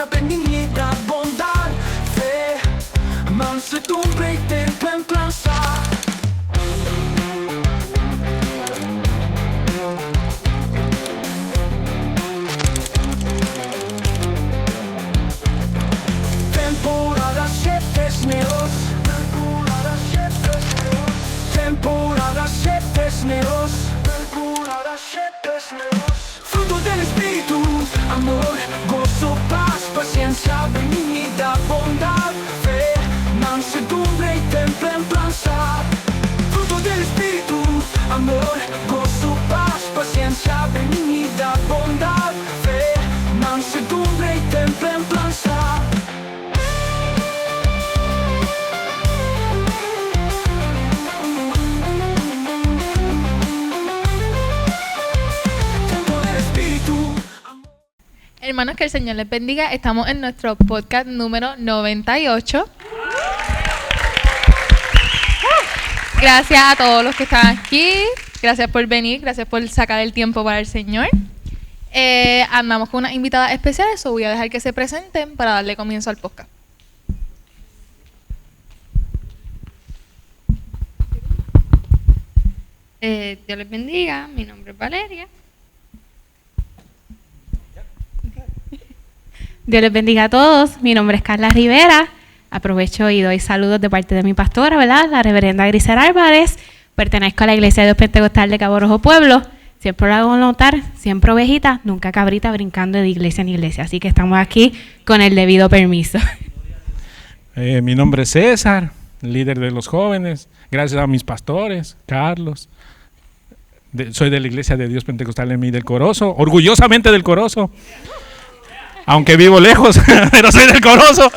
paciencia, benignidad, bondad, fe, mansedumbre y templanza. Temporada 7 SNEOS. Temporada 7 SNEOS. Temporada 7 SNEOS. Temporada 7 SNEOS. Fruto del Espíritu, amor, gozo, paz, paciencia, benignidad, bondad, fe, mansedumbre y templanza. Fruto del Espíritu, amor, gozo, paz, paciencia, benignidad, bondad, fe, mansedumbre y templanza. Hermanos, que el Señor les bendiga. Estamos en nuestro podcast número 98. Gracias a todos los que están aquí. Gracias por venir. Gracias por sacar el tiempo para el Señor. Andamos con unas invitadas especiales, so voy a dejar que se presenten para darle comienzo al podcast. Dios les bendiga. Mi nombre es Valeria. Dios les bendiga a todos. Mi nombre es Carla Rivera. Aprovecho y doy saludos de parte de mi pastora, ¿verdad? La reverenda Grisel Álvarez. Pertenezco a la Iglesia de Dios Pentecostal de Cabo Rojo Pueblo. Siempre lo hago notar, siempre ovejita, nunca cabrita, brincando de iglesia en iglesia. Así que estamos aquí con el debido permiso. Mi nombre es César, líder de los jóvenes. Gracias a mis pastores, Carlos. Soy de la Iglesia de Dios Pentecostal en del Corozo, orgullosamente del Corozo. Aunque vivo lejos, pero soy del Corozo.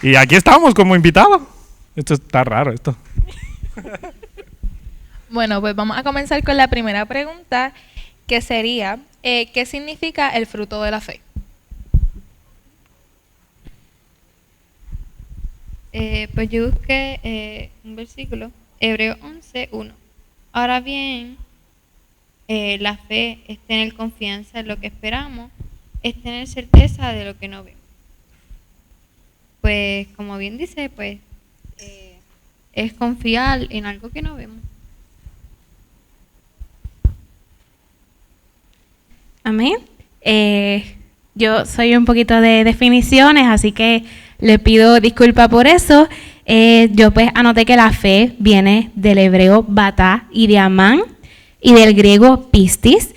Y aquí estamos como invitado. Esto está raro, esto. Bueno, pues vamos a comenzar con la primera pregunta, que sería, ¿qué significa el fruto de la fe? Pues yo busqué un versículo, Hebreos 11:1. Ahora bien, la fe es tener confianza en lo que esperamos, es tener certeza de lo que no vemos. Pues como bien dice, pues es confiar en algo que no vemos. Amén. Yo soy un poquito de definiciones, así que le pido disculpas por eso. Yo pues anoté que la fe viene del hebreo batá y de amán y del griego pistis.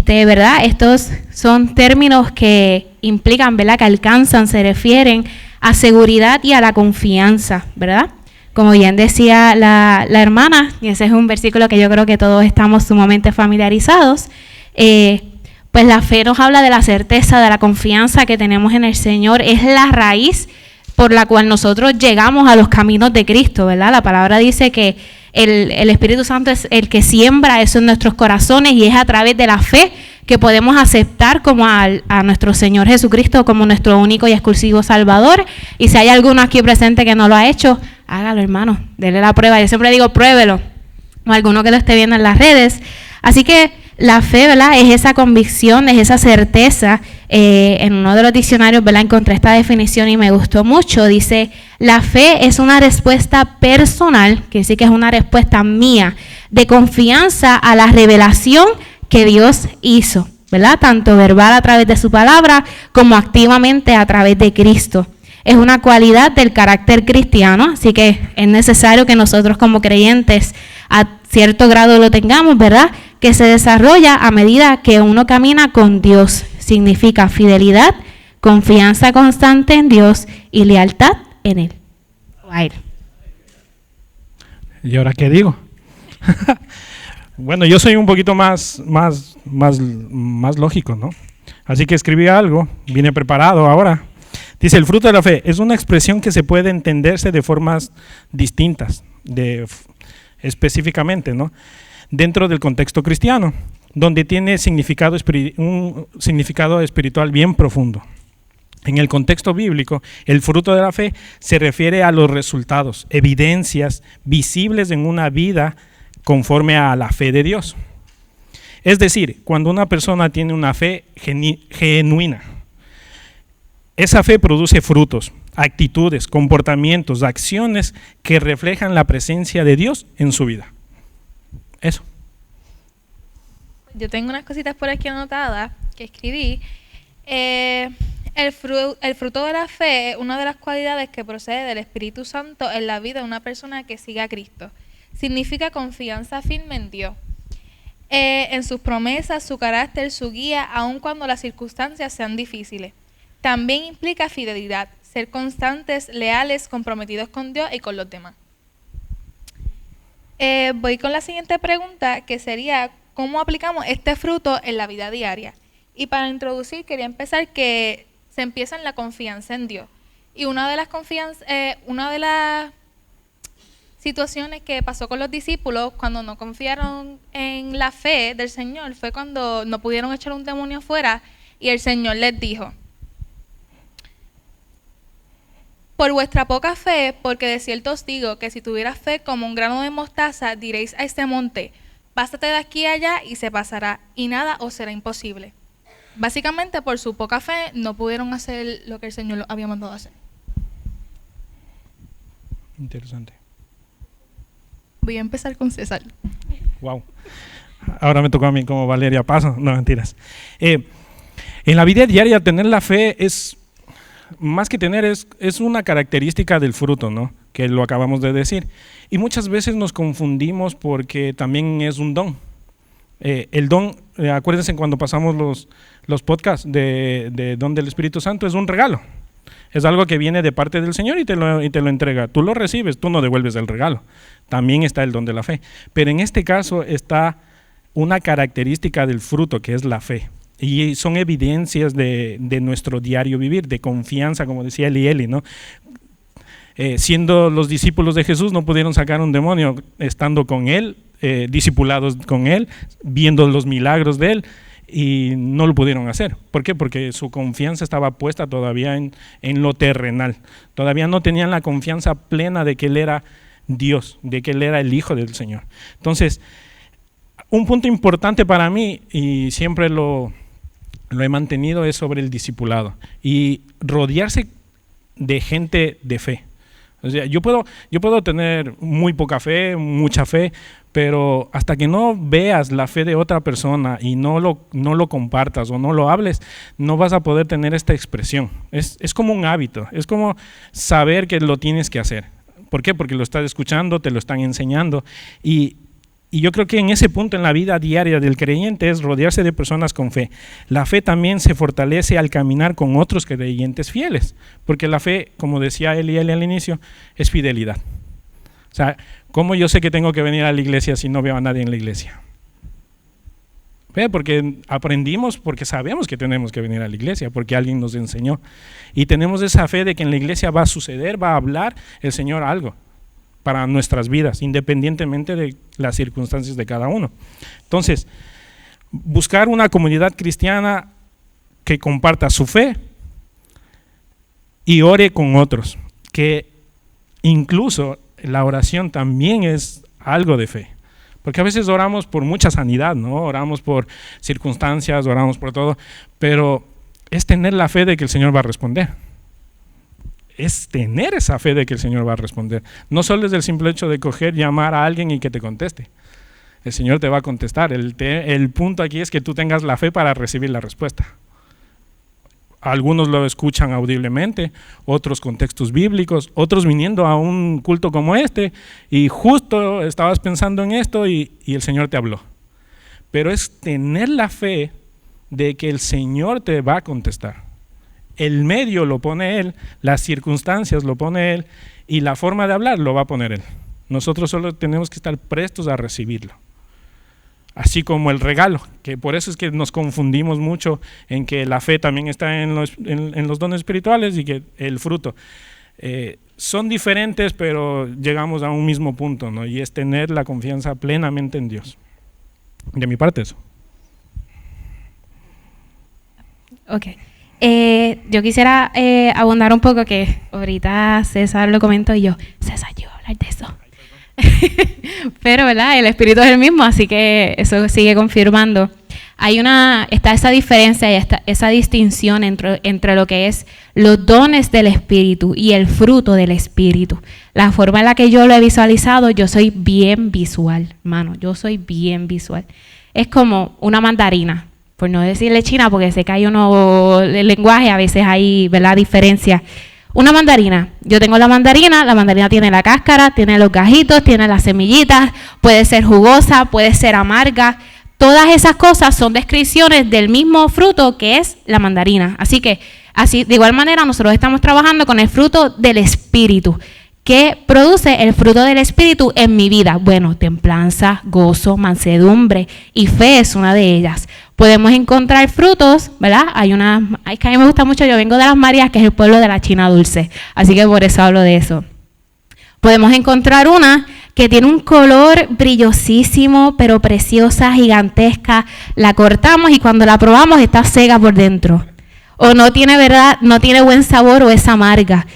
¿Verdad? Estos son términos que implican, ¿verdad? Que alcanzan, se refieren a seguridad y a la confianza, ¿verdad? Como bien decía la hermana, y ese es un versículo que yo creo que todos estamos sumamente familiarizados, pues la fe nos habla de la certeza, de la confianza que tenemos en el Señor. Es la raíz por la cual nosotros llegamos a los caminos de Cristo, ¿verdad? La palabra dice que el Espíritu Santo es el que siembra eso en nuestros corazones y es a través de la fe que podemos aceptar como a nuestro Señor Jesucristo como nuestro único y exclusivo Salvador. Y si hay alguno aquí presente que no lo ha hecho, hágalo, hermano, dele la prueba. Yo siempre digo, pruébelo, o alguno que lo esté viendo en las redes. Así que la fe, ¿verdad? Es esa convicción, es esa certeza. En uno de los diccionarios, ¿verdad? Encontré esta definición y me gustó mucho. Dice, la fe es una respuesta personal, que sí que es una respuesta mía, de confianza a la revelación que Dios hizo, ¿verdad? Tanto verbal a través de su palabra como activamente a través de Cristo. Es una cualidad del carácter cristiano, así que es necesario que nosotros como creyentes a cierto grado lo tengamos, ¿verdad? Que se desarrolla a medida que uno camina con Dios. Significa fidelidad, confianza constante en Dios y lealtad en Él. ¿Y ahora qué digo? Bueno, yo soy un poquito más lógico, ¿no? Así que escribí algo, vine preparado ahora. Dice, el fruto de la fe es una expresión que se puede entenderse de formas distintas, específicamente, ¿no? Dentro del contexto cristiano, donde tiene un significado espiritual bien profundo. En el contexto bíblico, el fruto de la fe se refiere a los resultados, evidencias visibles en una vida conforme a la fe de Dios. Es decir, cuando una persona tiene una fe genuina, Esa fe produce frutos, actitudes, comportamientos, acciones que reflejan la presencia de Dios en su vida. Eso. Yo tengo unas cositas por aquí anotadas que escribí. El fruto de la fe es una de las cualidades que procede del Espíritu Santo en la vida de una persona que sigue a Cristo. Significa confianza firme en Dios, en sus promesas, su carácter, su guía, aun cuando las circunstancias sean difíciles. También implica fidelidad, ser constantes, leales, comprometidos con Dios y con los demás. Voy con la siguiente pregunta, que sería: ¿cómo aplicamos este fruto en la vida diaria? Y para introducir, quería empezar que se empieza en la confianza en Dios. Y una de las situaciones que pasó con los discípulos cuando no confiaron en la fe del Señor fue cuando no pudieron echar un demonio fuera y el Señor les dijo: por vuestra poca fe, porque de cierto os digo que si tuvieras fe como un grano de mostaza, diréis a este monte: pásate de aquí a allá, y se pasará, y nada os será imposible. Básicamente, por su poca fe, no pudieron hacer lo que el Señor los había mandado a hacer. Interesante. Voy a empezar con César. Wow. Ahora me tocó a mí como Valeria Paso. No, mentiras. En la vida diaria, tener la fe es, más que tener, es una característica del fruto, ¿no? Que lo acabamos de decir. Y muchas veces nos confundimos porque también es un don. El don, acuérdense cuando pasamos los podcasts de don del Espíritu Santo, es un regalo. Es algo que viene de parte del Señor y te lo entrega. Tú lo recibes, tú no devuelves el regalo. También está el don de la fe. Pero en este caso está una característica del fruto, que es la fe. Y son evidencias de nuestro diario vivir, de confianza, como decía Eli, ¿no? Siendo los discípulos de Jesús, no pudieron sacar un demonio estando con Él, discipulados con Él, viendo los milagros de Él, y no lo pudieron hacer. ¿Por qué? Porque su confianza estaba puesta todavía en lo terrenal. Todavía no tenían la confianza plena de que Él era Dios, de que Él era el Hijo del Señor. Entonces, un punto importante para mí, y siempre lo he mantenido, es sobre el discipulado y rodearse de gente de fe. O sea, yo puedo tener muy poca fe, mucha fe, pero hasta que no veas la fe de otra persona y no lo compartas o no lo hables, no vas a poder tener esta expresión. Es como un hábito, es como saber que lo tienes que hacer. ¿Por qué? Porque lo estás escuchando, te lo están enseñando, y yo creo que en ese punto en la vida diaria del creyente es rodearse de personas con fe. La fe también se fortalece al caminar con otros creyentes fieles, porque la fe, como decía Eli al inicio, es fidelidad. O sea, ¿cómo yo sé que tengo que venir a la iglesia si no veo a nadie en la iglesia? ¿Ve? Porque aprendimos, porque sabemos que tenemos que venir a la iglesia, porque alguien nos enseñó. Y tenemos esa fe de que en la iglesia va a suceder, va a hablar el Señor algo para nuestras vidas, independientemente de las circunstancias de cada uno. Entonces, buscar una comunidad cristiana que comparta su fe y ore con otros, que incluso la oración también es algo de fe, porque a veces oramos por mucha sanidad, ¿no? Oramos por circunstancias, oramos por todo, pero es tener la fe de que el Señor va a responder. Es tener esa fe de que el Señor va a responder. No solo es el simple hecho de coger, llamar a alguien y que te conteste. El Señor te va a contestar. El punto aquí es que tú tengas la fe para recibir la respuesta. Algunos lo escuchan audiblemente, otros con textos bíblicos, otros viniendo a un culto como este y justo estabas pensando en esto y el Señor te habló. Pero es tener la fe de que el Señor te va a contestar. El medio lo pone Él, las circunstancias lo pone Él y la forma de hablar lo va a poner Él. Nosotros solo tenemos que estar prestos a recibirlo. Así como el regalo, que por eso es que nos confundimos mucho en que la fe también está en los dones espirituales y que el fruto. Son diferentes, pero llegamos a un mismo punto, ¿no? Y es tener la confianza plenamente en Dios. De mi parte eso. Ok. Yo quisiera abundar un poco, que ahorita César lo comentó y yo, César, yo voy a hablar de eso. Pero, ¿verdad? El Espíritu es el mismo, así que eso sigue confirmando. está esa diferencia y esa distinción entre lo que es los dones del Espíritu y el fruto del Espíritu. La forma en la que yo lo he visualizado, yo soy bien visual, hermano, yo soy bien visual. Es como una mandarina, por no decirle china, porque sé que hay el lenguaje, a veces hay, ¿verdad?, diferencia. Una mandarina, yo tengo la mandarina tiene la cáscara, tiene los gajitos, tiene las semillitas, puede ser jugosa, puede ser amarga. Todas esas cosas son descripciones del mismo fruto que es la mandarina. Así que, de igual manera, nosotros estamos trabajando con el fruto del Espíritu. ¿Qué produce el fruto del Espíritu en mi vida? Bueno, templanza, gozo, mansedumbre y fe es una de ellas. Podemos encontrar frutos, ¿verdad? Es que a mí me gusta mucho, yo vengo de Las Marías, que es el pueblo de la China Dulce, así que por eso hablo de eso. Podemos encontrar una que tiene un color brillosísimo, pero preciosa, gigantesca. La cortamos y cuando la probamos está seca por dentro. O no tiene, ¿verdad?, no tiene buen sabor o es amarga.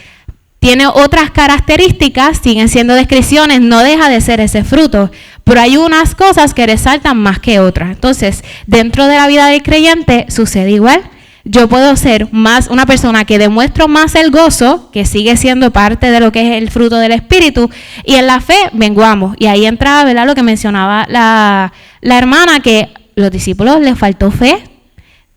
Tiene otras características, siguen siendo descripciones, no deja de ser ese fruto, pero hay unas cosas que resaltan más que otras. Entonces, dentro de la vida del creyente sucede igual. Yo puedo ser más una persona que demuestro más el gozo, que sigue siendo parte de lo que es el fruto del Espíritu, y en la fe menguamos. Y ahí entraba, ¿verdad?, lo que mencionaba la hermana, que los discípulos les faltó fe,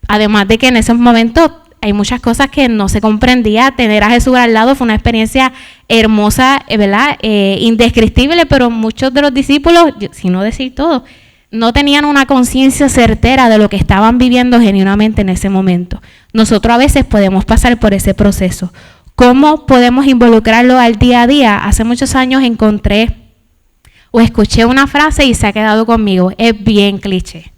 además de que en esos momentos hay muchas cosas que no se comprendía. Tener a Jesús al lado fue una experiencia hermosa, ¿verdad? Indescriptible, pero muchos de los discípulos, si no decir todo, no tenían una conciencia certera de lo que estaban viviendo genuinamente en ese momento. Nosotros a veces podemos pasar por ese proceso. ¿Cómo podemos involucrarlo al día a día? Hace muchos años escuché una frase y se ha quedado conmigo. Es bien cliché,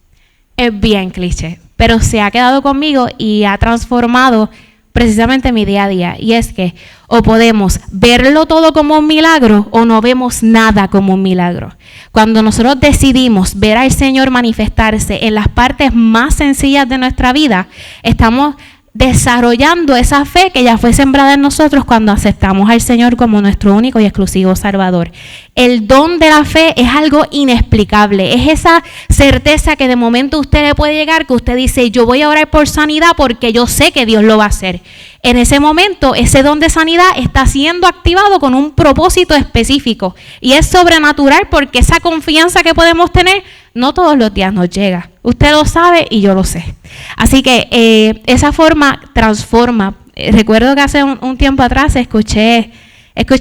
pero se ha quedado conmigo y ha transformado precisamente mi día a día. Y es que o podemos verlo todo como un milagro o no vemos nada como un milagro. Cuando nosotros decidimos ver al Señor manifestarse en las partes más sencillas de nuestra vida, estamos desarrollando esa fe que ya fue sembrada en nosotros cuando aceptamos al Señor como nuestro único y exclusivo Salvador. El don de la fe es algo inexplicable, es esa certeza que de momento usted le puede llegar, que usted dice, yo voy a orar por sanidad porque yo sé que Dios lo va a hacer. En ese momento, ese don de sanidad está siendo activado con un propósito específico y es sobrenatural porque esa confianza que podemos tener no todos los días nos llega. Usted lo sabe y yo lo sé. Así que esa forma transforma. Recuerdo que hace un tiempo atrás escuché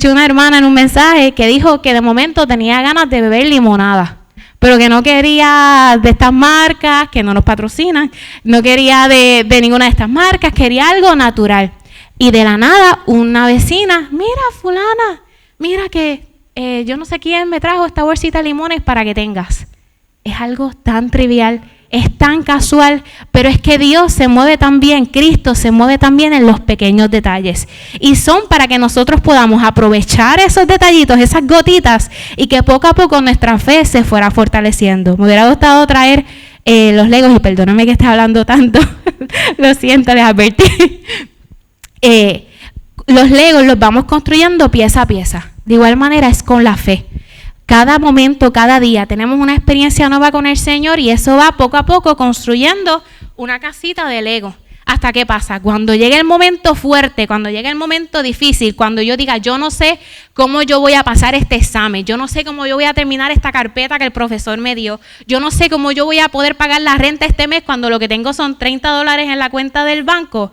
una hermana en un mensaje que dijo que de momento tenía ganas de beber limonada, pero que no quería de estas marcas, que no nos patrocinan, no quería de ninguna de estas marcas, quería algo natural. Y de la nada, una vecina, mira fulana, mira que yo no sé quién me trajo esta bolsita de limones para que tengas. Es algo tan trivial, es tan casual, pero es que Dios se mueve también, Cristo se mueve también en los pequeños detalles. Y son para que nosotros podamos aprovechar esos detallitos, esas gotitas, y que poco a poco nuestra fe se fuera fortaleciendo. Me hubiera gustado traer los Legos, y perdóname que esté hablando tanto, lo siento, les advertí. Los Legos los vamos construyendo pieza a pieza. De igual manera es con la fe. Cada momento, cada día tenemos una experiencia nueva con el Señor y eso va poco a poco construyendo una casita de Lego. ¿Hasta qué pasa? Cuando llegue el momento fuerte, cuando llegue el momento difícil, cuando yo diga, yo no sé cómo yo voy a pasar este examen, yo no sé cómo yo voy a terminar esta carpeta que el profesor me dio, yo no sé cómo yo voy a poder pagar la renta este mes cuando lo que tengo son $30 en la cuenta del banco.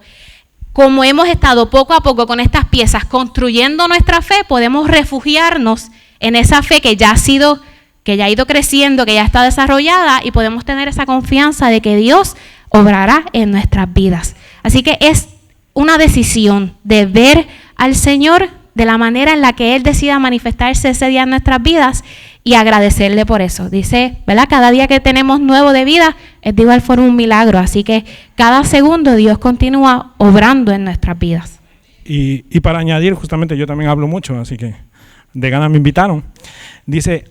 Como hemos estado poco a poco con estas piezas construyendo nuestra fe, podemos refugiarnos en esa fe que ya ha ido creciendo, que ya está desarrollada y podemos tener esa confianza de que Dios obrará en nuestras vidas. Así que es una decisión de ver al Señor de la manera en la que Él decida manifestarse ese día en nuestras vidas y agradecerle por eso. Dice, ¿verdad? Cada día que tenemos nuevo de vida es de igual forma un milagro. Así que cada segundo Dios continúa obrando en nuestras vidas. Y para añadir, justamente yo también hablo mucho, así que de gana me invitaron. Dice,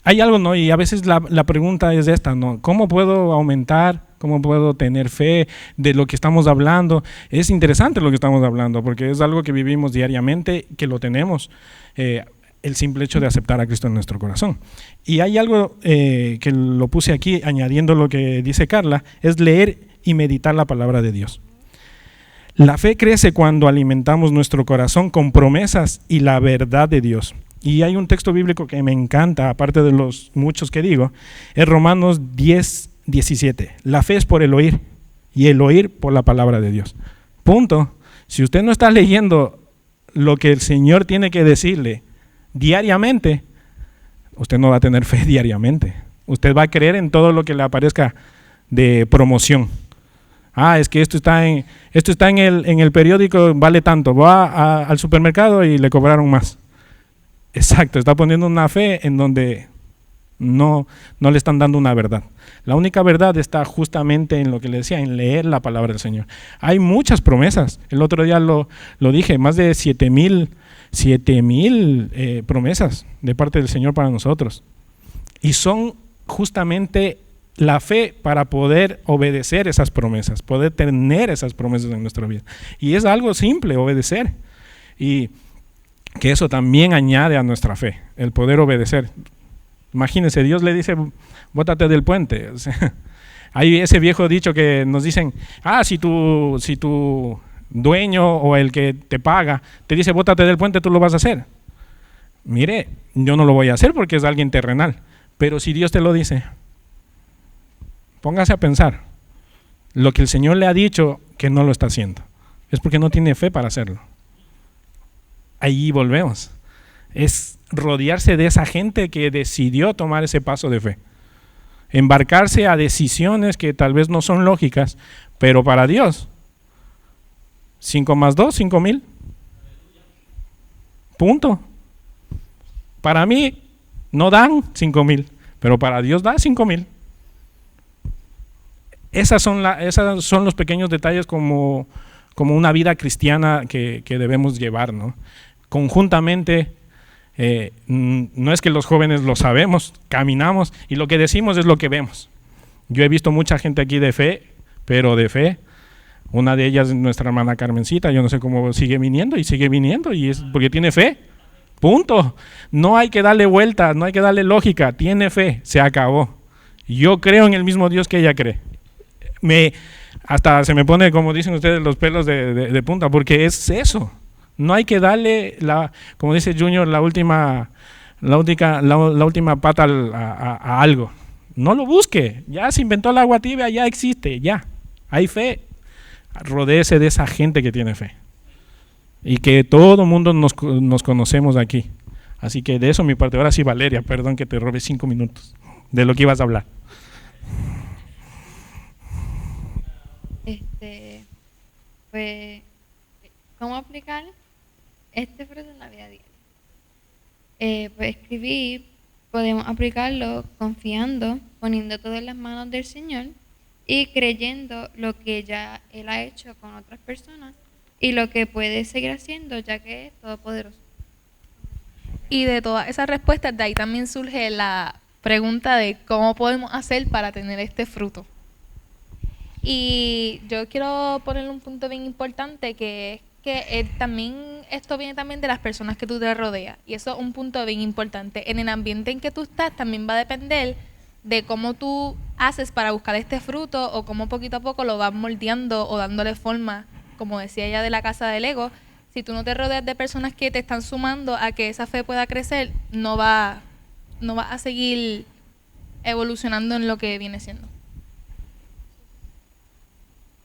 hay algo, ¿no? Y a veces la pregunta es esta, ¿no? ¿Cómo puedo aumentar? ¿Cómo puedo tener fe de lo que estamos hablando? Es interesante lo que estamos hablando porque es algo que vivimos diariamente, que lo tenemos. el simple hecho de aceptar a Cristo en nuestro corazón. Y hay algo que lo puse aquí, añadiendo lo que dice Carla, es leer y meditar la palabra de Dios. La fe crece cuando alimentamos nuestro corazón con promesas y la verdad de Dios. Y hay un texto bíblico que me encanta, aparte de los muchos que digo, es Romanos 10:17. La fe es por el oír y el oír por la palabra de Dios. Punto. Si usted no está leyendo lo que el Señor tiene que decirle diariamente, usted no va a tener fe diariamente. Usted va a creer en todo lo que le aparezca de promoción. Es que esto está en el periódico, vale tanto. Va al supermercado y le cobraron más. Exacto, está poniendo una fe en donde no le están dando una verdad. La única verdad está justamente en lo que le decía, en leer la palabra del Señor. Hay muchas promesas. El otro día lo dije, más de 7,000 promesas de parte del Señor para nosotros. Y son justamente la fe para poder obedecer esas promesas, poder tener esas promesas en nuestra vida. Y es algo simple, obedecer. Y que eso también añade a nuestra fe, el poder obedecer. Imagínense, Dios le dice, bótate del puente. O sea, hay ese viejo dicho que nos dicen, si tu dueño o el que te paga te dice, bótate del puente, tú lo vas a hacer. Mire, yo no lo voy a hacer porque es alguien terrenal, pero si Dios te lo dice, póngase a pensar, lo que el Señor le ha dicho que no lo está haciendo, es porque no tiene fe para hacerlo. Ahí volvemos. Es rodearse de esa gente que decidió tomar ese paso de fe. Embarcarse a decisiones que tal vez no son lógicas, pero para Dios, 5 más 2, 5,000. Punto. Para mí no dan 5,000, pero para Dios da 5,000. Esos son los pequeños detalles como una vida cristiana que debemos llevar, ¿no? Conjuntamente, no es que los jóvenes lo sabemos, caminamos y lo que decimos es lo que vemos. Yo he visto mucha gente aquí de fe, pero de fe. Una de ellas es nuestra hermana Carmencita, yo no sé cómo sigue viniendo y es porque tiene fe. Punto. No hay que darle vuelta, no hay que darle lógica, tiene fe, se acabó. Yo creo en el mismo Dios que ella cree. Hasta se me pone, como dicen ustedes, los pelos de punta, porque es eso. No hay que darle, como dice Junior, la última pata a algo. No lo busque. Ya se inventó el agua tibia, ya existe, ya. Hay fe. Rodéese de esa gente que tiene fe. Y que todo mundo nos conocemos aquí. Así que de eso mi parte. Ahora sí, Valeria, perdón que te robe 5 minutos de lo que ibas a hablar. Pues, ¿cómo aplicar este fruto en la vida diaria? Pues escribir, podemos aplicarlo confiando, poniendo todo en las manos del Señor y creyendo lo que ya Él ha hecho con otras personas y lo que puede seguir haciendo, ya que es todopoderoso. Y de todas esas respuestas, de ahí también surge la pregunta de cómo podemos hacer para tener este fruto. Y yo quiero ponerle un punto bien importante, que es que también esto viene también de las personas que tú te rodeas. Y eso es un punto bien importante. En el ambiente en que tú estás también va a depender de cómo tú haces para buscar este fruto o cómo poquito a poco lo vas moldeando o dándole forma, como decía ella de la casa de Lego. Si tú no te rodeas de personas que te están sumando a que esa fe pueda crecer, no va a seguir evolucionando en lo que viene siendo.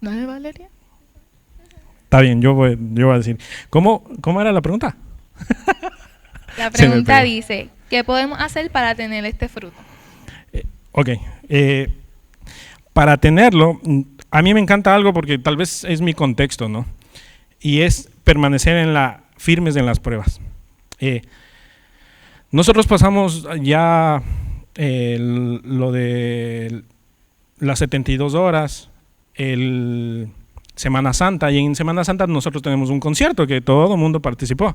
¿Dale, Valeria? Está bien, yo voy a decir. ¿Cómo era la pregunta? La pregunta dice, ¿qué podemos hacer para tener este fruto? Ok. Para tenerlo, a mí me encanta algo porque tal vez es mi contexto, ¿no? Y es permanecer firmes en las pruebas. Nosotros pasamos ya lo de las 72 horas, el Semana Santa, y en Semana Santa nosotros tenemos un concierto que todo el mundo participó.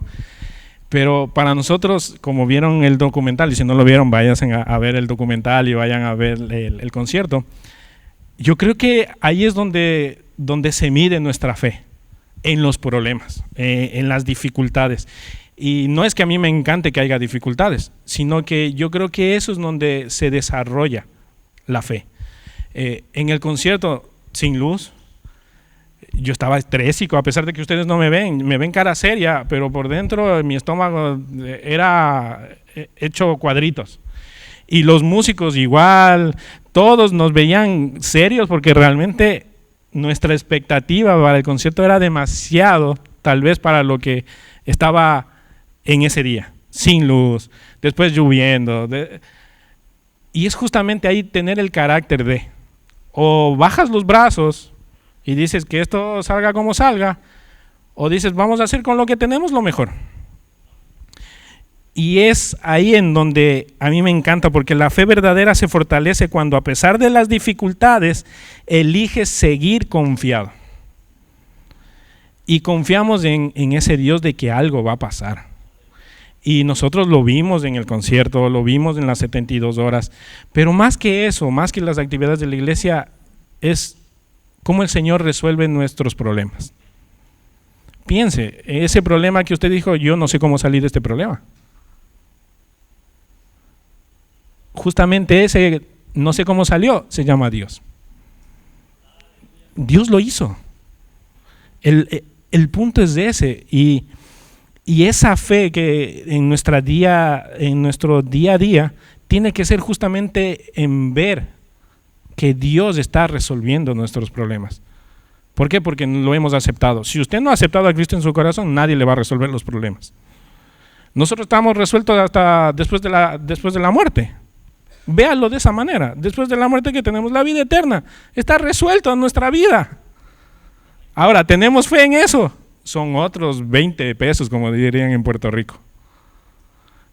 Pero para nosotros, como vieron el documental, y si no lo vieron, vayan a ver el documental y vayan a ver el concierto. Yo creo que ahí es donde se mide nuestra fe, en los problemas, en las dificultades. Y no es que a mí me encante que haya dificultades, sino que yo creo que eso es donde se desarrolla la fe. En el concierto sin luz, yo estaba estrésico, a pesar de que ustedes no me ven cara seria, pero por dentro mi estómago era hecho cuadritos. Y los músicos igual, todos nos veían serios porque realmente nuestra expectativa para el concierto era demasiado, tal vez para lo que estaba en ese día, sin luz, después lloviendo. Y es justamente ahí tener el carácter de, o bajas los brazos y dices que esto salga como salga, o dices vamos a hacer con lo que tenemos lo mejor. Y es ahí en donde a mí me encanta, porque la fe verdadera se fortalece cuando a pesar de las dificultades eliges seguir confiado. Y confiamos en ese Dios de que algo va a pasar. Y nosotros lo vimos en el concierto, lo vimos en las 72 horas, pero más que eso, más que las actividades de la iglesia, es cómo el Señor resuelve nuestros problemas. Piense, ese problema que usted dijo, yo no sé cómo salir de este problema. Justamente ese, no sé cómo salió, se llama Dios. Dios lo hizo. El punto es ese, y esa fe que en nuestro día a día tiene que ser justamente en ver que Dios está resolviendo nuestros problemas. ¿Por qué? Porque lo hemos aceptado. Si usted no ha aceptado a Cristo en su corazón, nadie le va a resolver los problemas. Nosotros estamos resueltos hasta después de la muerte. Véalo de esa manera. Después de la muerte que tenemos la vida eterna. Está resuelto en nuestra vida. Ahora, ¿tenemos fe en eso? Son otros 20 pesos, como dirían en Puerto Rico.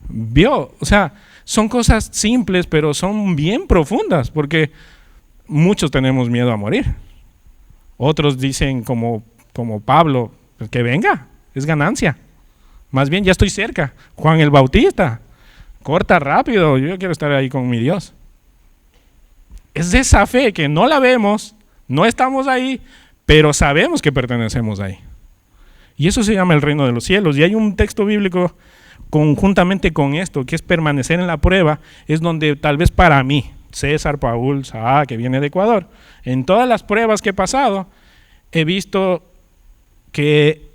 ¿Vio? O sea, son cosas simples, pero son bien profundas, porque muchos tenemos miedo a morir. Otros dicen, como Pablo, que venga, es ganancia. Más bien, ya estoy cerca. Juan el Bautista, corta rápido, yo quiero estar ahí con mi Dios. Es de esa fe que no la vemos, no estamos ahí, pero sabemos que pertenecemos ahí. Y eso se llama el reino de los cielos. Y hay un texto bíblico conjuntamente con esto, que es permanecer en la prueba, es donde tal vez para mí, César, Paul, Saá, que viene de Ecuador, en todas las pruebas que he pasado, he visto que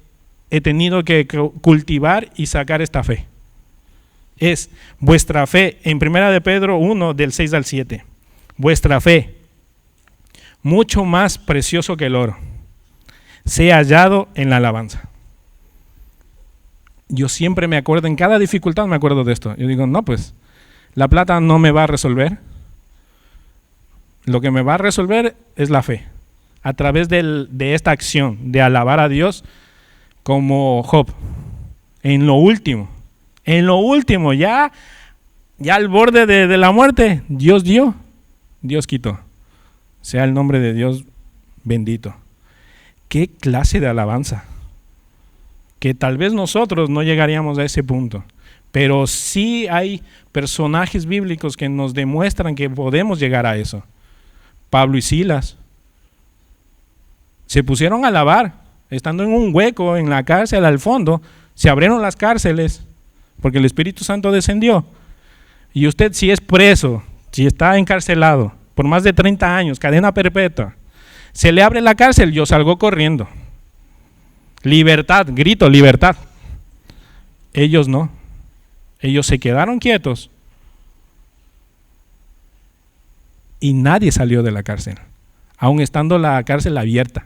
he tenido que cultivar y sacar esta fe. Es vuestra fe, en 1 de Pedro 1, del 6 al 7, vuestra fe, mucho más precioso que el oro, sea hallado en la alabanza. Yo siempre me acuerdo, en cada dificultad me acuerdo de esto. Yo digo, no, pues, la plata no me va a resolver. Lo que me va a resolver es la fe. A través de esta acción de alabar a Dios, como Job. En lo último, ya al borde de la muerte, Dios dio, Dios quitó. Sea el nombre de Dios bendito. ¿Qué clase de alabanza? Que tal vez nosotros no llegaríamos a ese punto, pero sí hay personajes bíblicos que nos demuestran que podemos llegar a eso. Pablo y Silas se pusieron a alabar, estando en un hueco en la cárcel al fondo, se abrieron las cárceles porque el Espíritu Santo descendió. Y usted, si es preso, si está encarcelado por más de 30 años, cadena perpetua, se le abre la cárcel, yo salgo corriendo. Libertad, grito, libertad. Ellos no. Ellos se quedaron quietos y nadie salió de la cárcel, aun estando la cárcel abierta.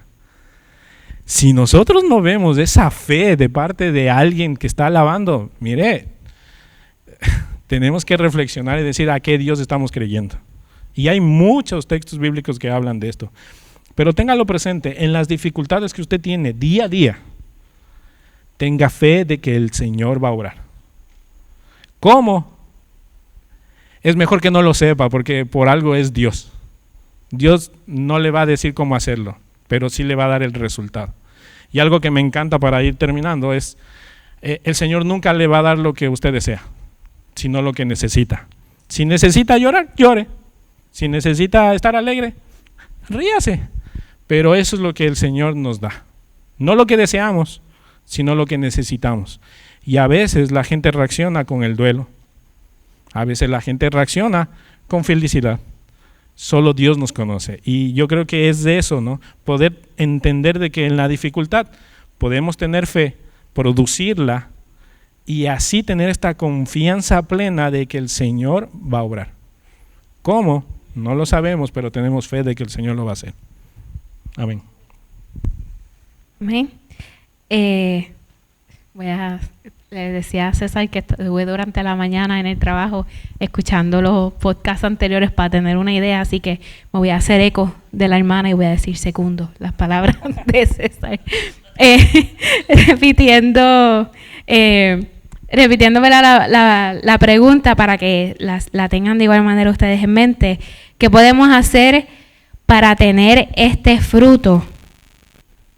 Si nosotros no vemos esa fe de parte de alguien que está alabando, mire, tenemos que reflexionar y decir a qué Dios estamos creyendo. Y hay muchos textos bíblicos que hablan de esto. Pero téngalo presente, en las dificultades que usted tiene día a día, tenga fe de que el Señor va a obrar. ¿Cómo? Es mejor que no lo sepa, porque por algo es Dios. Dios no le va a decir cómo hacerlo, pero sí le va a dar el resultado. Y algo que me encanta para ir terminando es, el Señor nunca le va a dar lo que usted desea, sino lo que necesita. Si necesita llorar, llore. Si necesita estar alegre, ríase. Pero eso es lo que el Señor nos da. No lo que deseamos, sino lo que necesitamos. Y a veces la gente reacciona con el duelo. A veces la gente reacciona con felicidad. Solo Dios nos conoce. Y yo creo que es de eso, ¿no? Poder entender de que en la dificultad podemos tener fe, producirla y así tener esta confianza plena de que el Señor va a obrar. ¿Cómo? No lo sabemos, pero tenemos fe de que el Señor lo va a hacer. Amén. Amén. Le decía a César que estuve durante la mañana en el trabajo escuchando los podcasts anteriores para tener una idea, así que me voy a hacer eco de la hermana y voy a decir segundo las palabras de César. Repitiéndome la pregunta para que la tengan de igual manera ustedes en mente. ¿Qué podemos hacer para tener este fruto?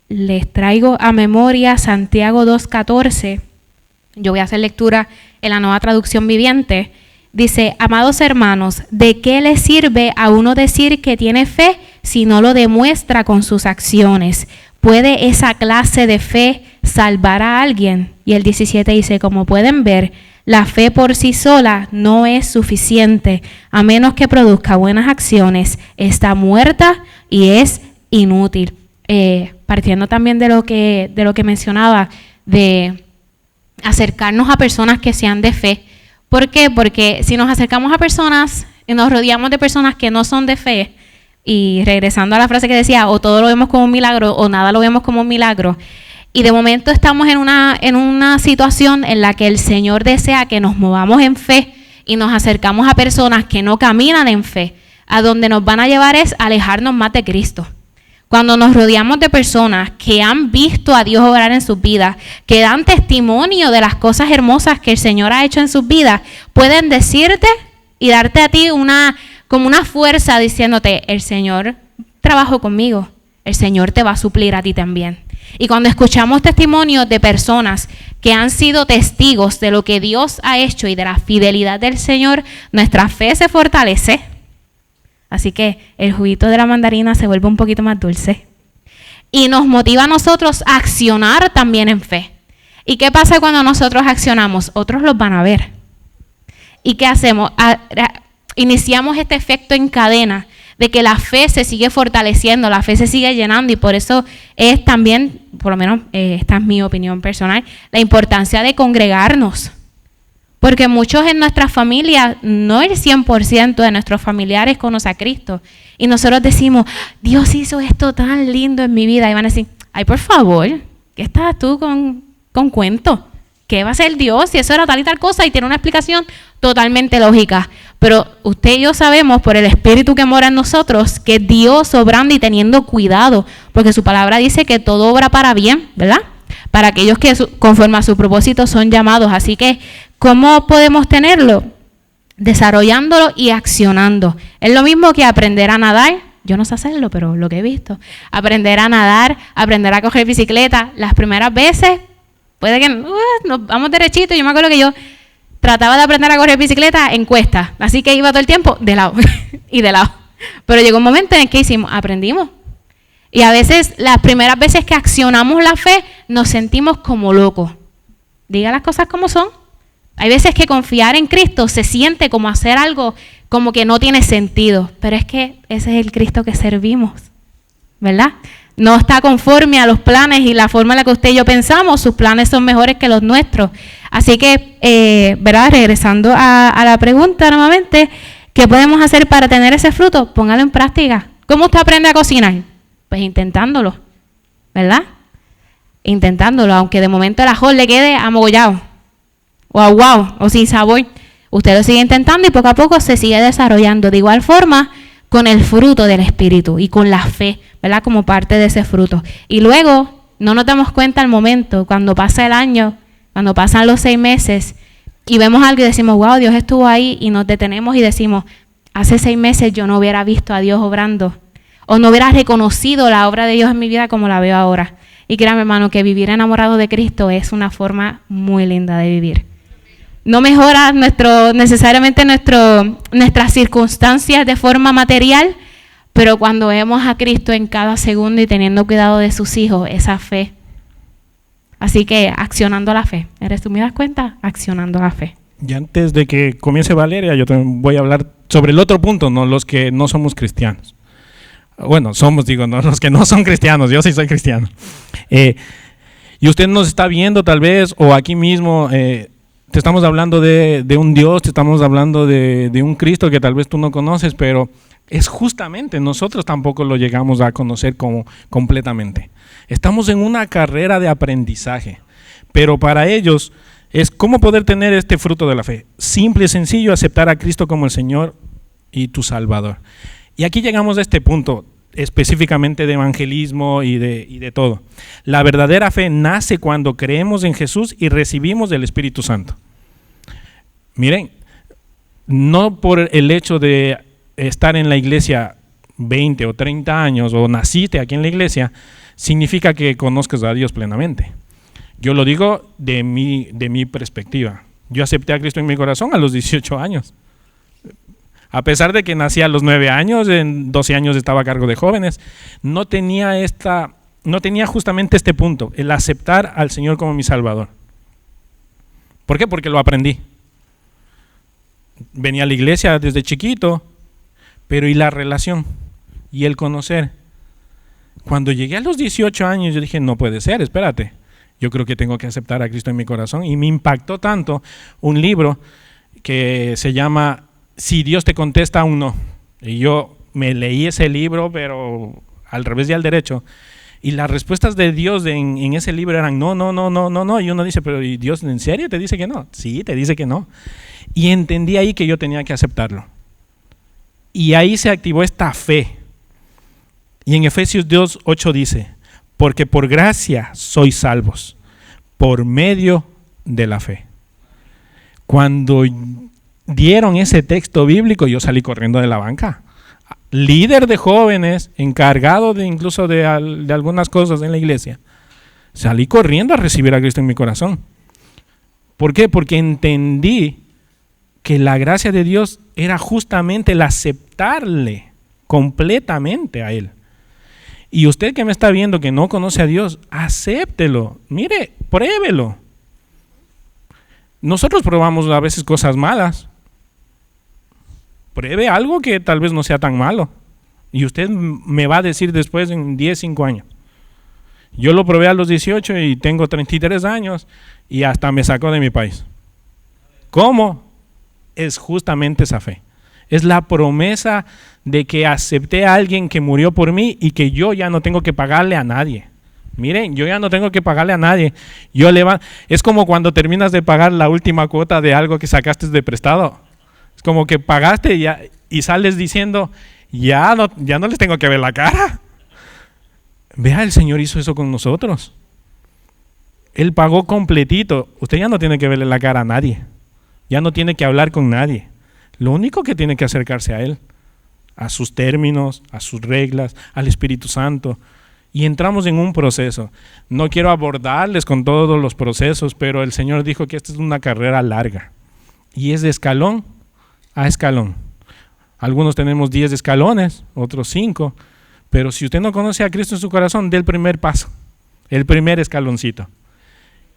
Les traigo a memoria Santiago 2:14. Yo voy a hacer lectura en la Nueva Traducción Viviente. Dice: amados hermanos, ¿de qué le sirve a uno decir que tiene fe si no lo demuestra con sus acciones? ¿Puede esa clase de fe salvar a alguien? Y el 17 dice: como pueden ver, la fe por sí sola no es suficiente. A menos que produzca buenas acciones, está muerta y es inútil. Partiendo también de lo que mencionaba, de acercarnos a personas que sean de fe. ¿Por qué? Porque si nos acercamos a personas y nos rodeamos de personas que no son de fe, y regresando a la frase que decía, o todo lo vemos como un milagro o nada lo vemos como un milagro, y de momento estamos en una situación en la que el Señor desea que nos movamos en fe y nos acercamos a personas que no caminan en fe, a donde nos van a llevar es a alejarnos más de Cristo. Cuando nos rodeamos de personas que han visto a Dios obrar en sus vidas, que dan testimonio de las cosas hermosas que el Señor ha hecho en sus vidas, pueden decirte y darte a ti como una fuerza diciéndote: el Señor trabajó conmigo, el Señor te va a suplir a ti también. Y cuando escuchamos testimonios de personas que han sido testigos de lo que Dios ha hecho y de la fidelidad del Señor, nuestra fe se fortalece. Así que el juguito de la mandarina se vuelve un poquito más dulce. Y nos motiva a nosotros a accionar también en fe. ¿Y qué pasa cuando nosotros accionamos? Otros los van a ver. ¿Y qué hacemos? Iniciamos este efecto en cadena de que la fe se sigue fortaleciendo, la fe se sigue llenando, y por eso es también, por lo menos esta es mi opinión personal, la importancia de congregarnos. Porque muchos en nuestras familias, no el 100% de nuestros familiares conoce a Cristo. Y nosotros decimos: Dios hizo esto tan lindo en mi vida. Y van a decir: ay, por favor, ¿qué estás tú con cuento? ¿Qué va a ser Dios si eso era tal y tal cosa? Y tiene una explicación totalmente lógica. Pero usted y yo sabemos por el Espíritu que mora en nosotros que Dios obrando y teniendo cuidado. Porque su palabra dice que todo obra para bien, ¿verdad? Para aquellos que conforme a su propósito son llamados. Así que, ¿cómo podemos tenerlo? Desarrollándolo y accionando. Es lo mismo que aprender a nadar. Yo no sé hacerlo, pero lo que he visto. Aprender a nadar, aprender a coger bicicleta. Las primeras veces, puede que nos vamos derechito. Yo me acuerdo que yo trataba de aprender a correr bicicleta en cuesta. Así que iba todo el tiempo de lado y de lado. Pero llegó un momento en el que aprendimos. Y a veces, las primeras veces que accionamos la fe, nos sentimos como locos. Diga las cosas como son. Hay veces que confiar en Cristo se siente como hacer algo como que no tiene sentido. Pero es que ese es el Cristo que servimos, ¿verdad? No está conforme a los planes y la forma en la que usted y yo pensamos. Sus planes son mejores que los nuestros. Así que, ¿verdad? Regresando a la pregunta nuevamente, ¿qué podemos hacer para tener ese fruto? Póngalo en práctica. ¿Cómo usted aprende a cocinar? Pues intentándolo, ¿verdad? Intentándolo, aunque de momento el ajo le quede amogollado, o aguado, o sin sabor. Usted lo sigue intentando y poco a poco se sigue desarrollando. De igual forma, con el fruto del Espíritu y con la fe, ¿verdad? Como parte de ese fruto. Y luego, no nos damos cuenta al momento, cuando pasa el año, cuando pasan los 6 meses, y vemos algo y decimos: wow, Dios estuvo ahí, y nos detenemos y decimos: hace 6 meses yo no hubiera visto a Dios obrando, o no hubiera reconocido la obra de Dios en mi vida como la veo ahora. Y créame, hermano, que vivir enamorado de Cristo es una forma muy linda de vivir. No mejora necesariamente nuestras circunstancias de forma material, pero cuando vemos a Cristo en cada segundo y teniendo cuidado de sus hijos, esa fe Así que accionando la fe. En resumidas cuentas, accionando la fe. Y antes de que comience Valeria, yo también voy a hablar sobre el otro punto, ¿no? Los que no somos cristianos. Bueno, no, los que no son cristianos, yo sí soy cristiano. Y usted nos está viendo tal vez, o aquí mismo, te estamos hablando de un Dios, te estamos hablando de un Cristo que tal vez tú no conoces, pero es justamente, nosotros tampoco lo llegamos a conocer como completamente. Estamos en una carrera de aprendizaje, pero para ellos es cómo poder tener este fruto de la fe. Simple y sencillo, aceptar a Cristo como el Señor y tu Salvador. Y aquí llegamos a este punto específicamente de evangelismo y de todo. La verdadera fe nace cuando creemos en Jesús y recibimos el Espíritu Santo. Miren, no por el hecho de estar en la iglesia 20 o 30 años o naciste aquí en la iglesia, significa que conozcas a Dios plenamente. Yo lo digo de mi perspectiva. Yo acepté a Cristo en mi corazón a los 18 años. A pesar de que nací a los 9 años, en 12 años estaba a cargo de jóvenes, no tenía justamente este punto, el aceptar al Señor como mi Salvador. ¿Por qué? Porque lo aprendí. Venía a la iglesia desde chiquito, pero ¿y la relación? ¿Y el conocer? Cuando llegué a los 18 años, yo dije, no puede ser, espérate. Yo creo que tengo que aceptar a Cristo en mi corazón. Y me impactó tanto un libro que se llama Si Dios te contesta un no. Y yo me leí ese libro, pero al revés y al derecho. Y las respuestas de Dios en ese libro eran no, no, no, no, no, no. Y uno dice, pero ¿y Dios en serio te dice que no? Sí, te dice que no. Y entendí ahí que yo tenía que aceptarlo. Y ahí se activó esta fe. Y en Efesios 2:8 dice, porque por gracia sois salvos, por medio de la fe. Cuando dieron ese texto bíblico, yo salí corriendo de la banca. Líder de jóvenes, encargado incluso de algunas cosas en la iglesia. Salí corriendo a recibir a Cristo en mi corazón. ¿Por qué? Porque entendí que la gracia de Dios era justamente el aceptarle completamente a Él. Y usted que me está viendo que no conoce a Dios, acéptelo, mire, pruébelo. Nosotros probamos a veces cosas malas. Pruebe algo que tal vez no sea tan malo. Y usted me va a decir después en 10, 5 años. Yo lo probé a los 18 y tengo 33 años y hasta me sacó de mi país. ¿Cómo? Es justamente esa fe. Es la promesa de que acepté a alguien que murió por mí y que yo ya no tengo que pagarle a nadie. Miren, yo ya no tengo que pagarle a nadie. Es como cuando terminas de pagar la última cuota de algo que sacaste de prestado. Es como que pagaste y sales diciendo, ya no les tengo que ver la cara. Vea, el Señor hizo eso con nosotros. Él pagó completito. Usted ya no tiene que verle la cara a nadie. Ya no tiene que hablar con nadie. Lo único que tiene que acercarse a Él, a sus términos, a sus reglas, al Espíritu Santo. Y entramos en un proceso. No quiero abordarles con todos los procesos, pero el Señor dijo que esta es una carrera larga. Y es de escalón a escalón. Algunos tenemos 10 escalones, otros 5. Pero si usted no conoce a Cristo en su corazón, dé el primer paso, el primer escaloncito.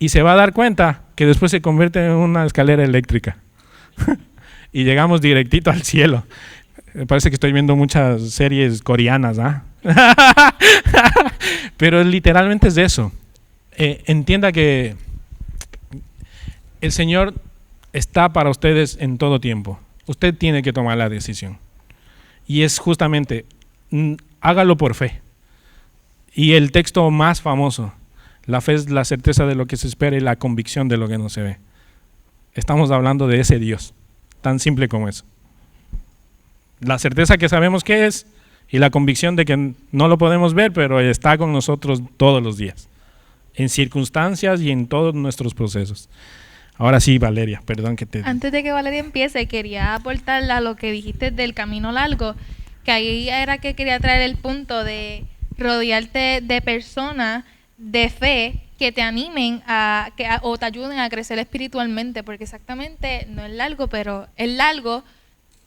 Y se va a dar cuenta que después se convierte en una escalera eléctrica. Y llegamos directito al cielo. Me parece que estoy viendo muchas series coreanas, ¿ah? Pero literalmente es de eso. Entienda que el Señor está para ustedes en todo tiempo. Usted tiene que tomar la decisión. Y es justamente, hágalo por fe. Y el texto más famoso, la fe es la certeza de lo que se espera y la convicción de lo que no se ve. Estamos hablando de ese Dios. Tan simple como eso. La certeza que sabemos que es y la convicción de que no lo podemos ver, pero está con nosotros todos los días, en circunstancias y en todos nuestros procesos. Ahora sí, Valeria, perdón que te... Antes de que Valeria empiece, quería aportar a lo que dijiste del camino largo, que ahí era que quería traer el punto de rodearte de personas de fe que te animen o te ayuden a crecer espiritualmente, porque exactamente no es largo,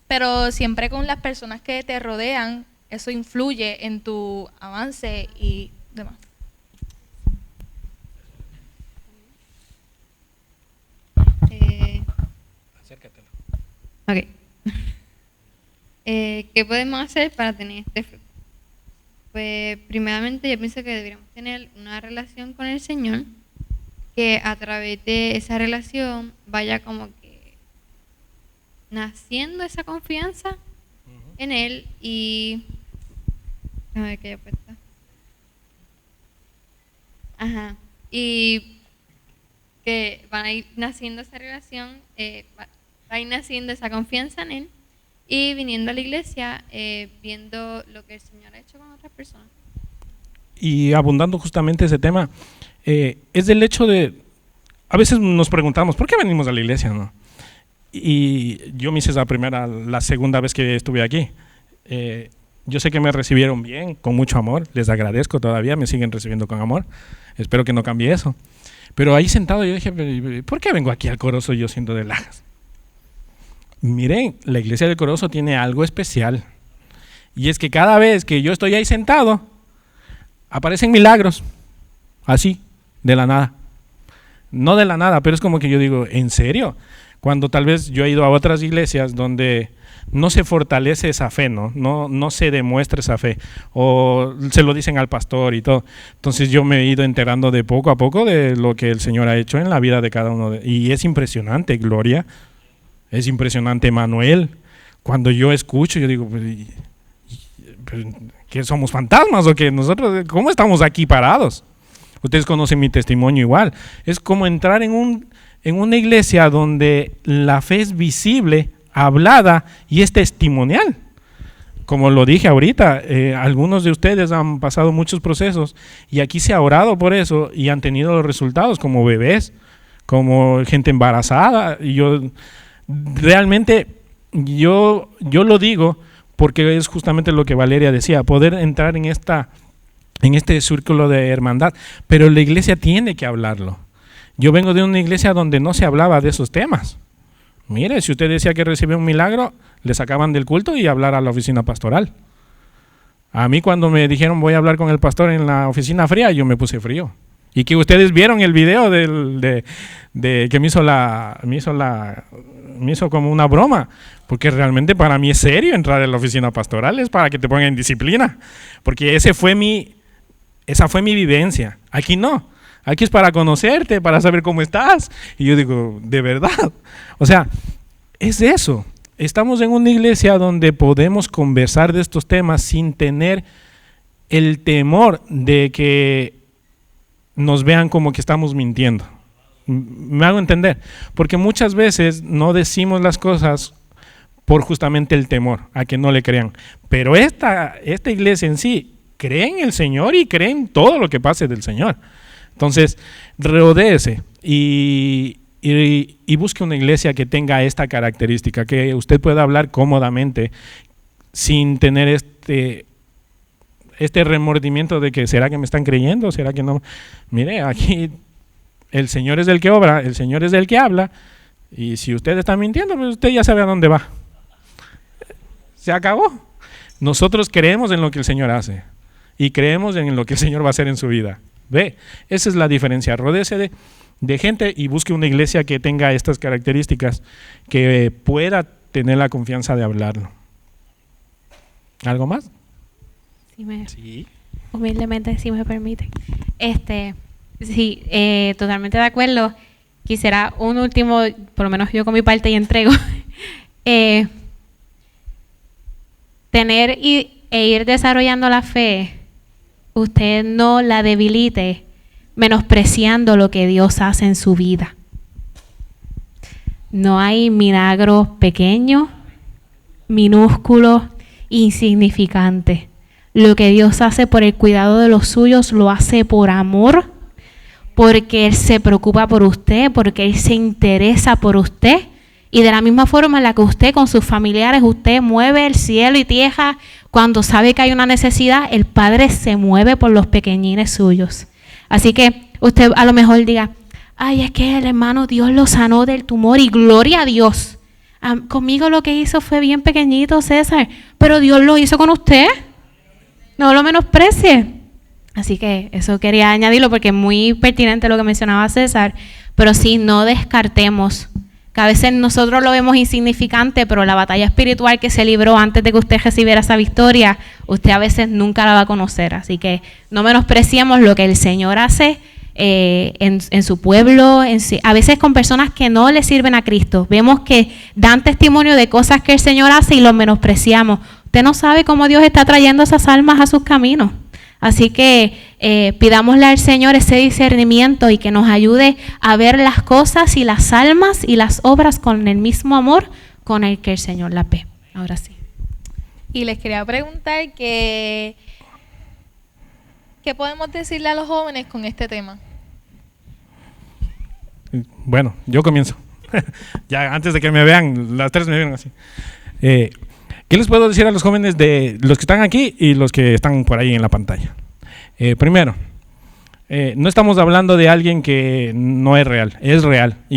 pero siempre con las personas que te rodean, eso influye en tu avance y demás. Ok. ¿Qué podemos hacer para tener este fruto? Pues primeramente yo pienso que deberíamos tener una relación con el Señor, que a través de esa relación vaya como que naciendo esa confianza en Él y... A ver qué he puesto. Ajá. Y que van a ir naciendo esa relación, va a ir naciendo esa confianza en Él y viniendo a la iglesia, viendo lo que el Señor ha hecho con otras personas. Y abundando justamente ese tema, es del hecho de, a veces nos preguntamos, ¿por qué venimos a la iglesia? ¿No? Y yo me hice la segunda vez que estuve aquí. Yo sé que me recibieron bien, con mucho amor, les agradezco todavía, me siguen recibiendo con amor, espero que no cambie eso. Pero ahí sentado yo dije, ¿por qué vengo aquí al Corozo yo siendo de Lajas? Miren, la iglesia del Corozo tiene algo especial, y es que cada vez que yo estoy ahí sentado, aparecen milagros, así, de la nada. No de la nada, pero es como que yo digo, ¿en serio? Cuando tal vez yo he ido a otras iglesias donde no se fortalece esa fe, no se demuestra esa fe, o se lo dicen al pastor y todo. Entonces yo me he ido enterando de poco a poco de lo que el Señor ha hecho en la vida de cada uno. Y es impresionante, Gloria, es impresionante, Manuel. Cuando yo escucho, yo digo, ¿qué somos fantasmas o qué? Nosotros, ¿cómo estamos aquí parados? Ustedes conocen mi testimonio igual. Es como entrar en una iglesia donde la fe es visible, hablada y es testimonial. Como lo dije ahorita, algunos de ustedes han pasado muchos procesos y aquí se ha orado por eso y han tenido los resultados, como bebés, como gente embarazada. Y yo realmente yo lo digo porque es justamente lo que Valeria decía, poder entrar en este círculo de hermandad, pero la iglesia tiene que hablarlo. Yo vengo de una iglesia donde no se hablaba de esos temas. Mire, si usted decía que recibió un milagro, le sacaban del culto y hablar a la oficina pastoral. A mí cuando me dijeron voy a hablar con el pastor en la oficina fría, yo me puse frío. Y que ustedes vieron el video de que me hizo como una broma, porque realmente para mí es serio entrar en la oficina pastoral, es para que te pongan en disciplina, porque esa fue mi vivencia. Aquí no. Aquí es para conocerte, para saber cómo estás. Y yo digo, ¿de verdad? O sea, es eso. Estamos en una iglesia donde podemos conversar de estos temas sin tener el temor de que nos vean como que estamos mintiendo. Me hago entender. Porque muchas veces no decimos las cosas por justamente el temor a que no le crean. Pero esta iglesia en sí cree en el Señor y cree en todo lo que pase del Señor. Entonces, rodéese y busque una iglesia que tenga esta característica, que usted pueda hablar cómodamente sin tener este remordimiento de que ¿será que me están creyendo? ¿Será que no? Mire, aquí el Señor es el que obra, el Señor es el que habla, y si usted está mintiendo, pues usted ya sabe a dónde va. Se acabó. Nosotros creemos en lo que el Señor hace y creemos en lo que el Señor va a hacer en su vida. Ve, esa es la diferencia. Rodéese de gente y busque una iglesia que tenga estas características, que pueda tener la confianza de hablarlo. ¿Algo más? Sí. Humildemente, si me permite. Sí, totalmente de acuerdo. Quisiera un último, por lo menos yo con mi parte y entrego, tener e ir desarrollando la fe. Usted no la debilite menospreciando lo que Dios hace en su vida. No hay milagros pequeños, minúsculos, insignificantes. Lo que Dios hace por el cuidado de los suyos lo hace por amor, porque Él se preocupa por usted, porque Él se interesa por usted. Y de la misma forma en la que usted con sus familiares, usted mueve el cielo y tierra, cuando sabe que hay una necesidad, el Padre se mueve por los pequeñines suyos. Así que usted a lo mejor diga, ay, es que el hermano Dios lo sanó del tumor y gloria a Dios. Conmigo lo que hizo fue bien pequeñito, César, pero Dios lo hizo con usted. No lo menosprecie. Así que eso quería añadirlo porque es muy pertinente lo que mencionaba César, pero sí, no descartemos que a veces nosotros lo vemos insignificante, pero la batalla espiritual que se libró antes de que usted recibiera esa victoria, usted a veces nunca la va a conocer. Así que no menospreciemos lo que el Señor hace en su pueblo, a veces con personas que no le sirven a Cristo. Vemos que dan testimonio de cosas que el Señor hace y los menospreciamos. Usted no sabe cómo Dios está trayendo esas almas a sus caminos. Así que pidámosle al Señor ese discernimiento y que nos ayude a ver las cosas y las almas y las obras con el mismo amor con el que el Señor las ve. Ahora sí. Y les quería preguntar ¿qué podemos decirle a los jóvenes con este tema? Bueno, yo comienzo. Ya antes de que me vean, las tres me vieron así. ¿Qué les puedo decir a los jóvenes de los que están aquí y los que están por ahí en la pantalla? Primero, no estamos hablando de alguien que no es real y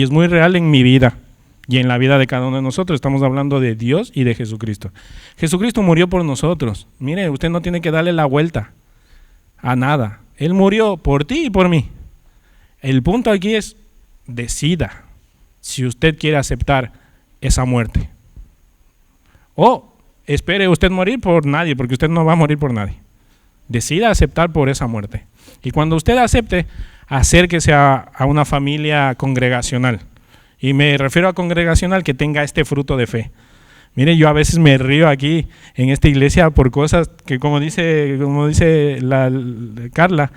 es muy real en mi vida y en la vida de cada uno de nosotros. Estamos hablando de Dios y de Jesucristo. Jesucristo murió por nosotros. Mire, usted no tiene que darle la vuelta a nada. Él murió por ti y por mí. El punto aquí es, decida si usted quiere aceptar esa muerte. O espere usted morir por nadie, porque usted no va a morir por nadie. Decida aceptar por esa muerte. Y cuando usted acepte, acérquese a una familia congregacional. Y me refiero a congregacional que tenga este fruto de fe. Mire, yo a veces me río aquí en esta iglesia por cosas que, como dice Carla,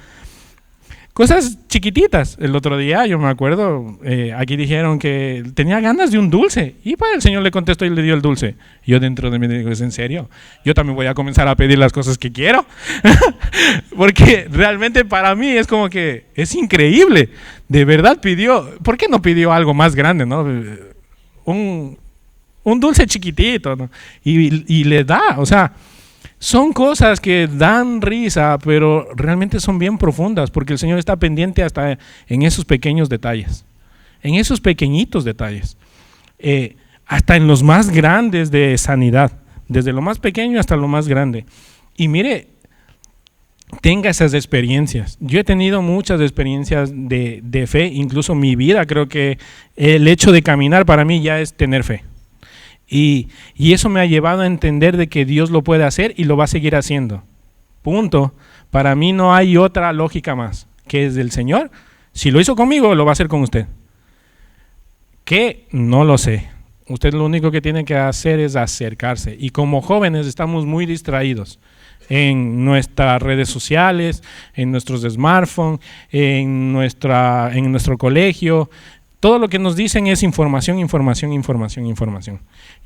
cosas chiquititas. El otro día, yo me acuerdo, aquí dijeron que tenía ganas de un dulce. Y pues el Señor le contestó y le dio el dulce. Yo dentro de mí digo, ¿es en serio? Yo también voy a comenzar a pedir las cosas que quiero. Porque realmente para mí es como que es increíble. De verdad pidió, ¿por qué no pidió algo más grande, no? Un dulce chiquitito, ¿no? Y le da, o sea, son cosas que dan risa, pero realmente son bien profundas, porque el Señor está pendiente hasta en esos pequeños detalles, en esos pequeñitos detalles, hasta en los más grandes de sanidad, desde lo más pequeño hasta lo más grande. Y mire, tenga esas experiencias. Yo he tenido muchas experiencias de fe, incluso mi vida, creo que el hecho de caminar para mí ya es tener fe. Y eso me ha llevado a entender de que Dios lo puede hacer y lo va a seguir haciendo. Punto. Para mí no hay otra lógica más, que es del Señor. Si lo hizo conmigo, lo va a hacer con usted. ¿Qué? No lo sé. Usted lo único que tiene que hacer es acercarse. Y como jóvenes estamos muy distraídos en nuestras redes sociales, en nuestros smartphones, en nuestro colegio. Todo lo que nos dicen es información.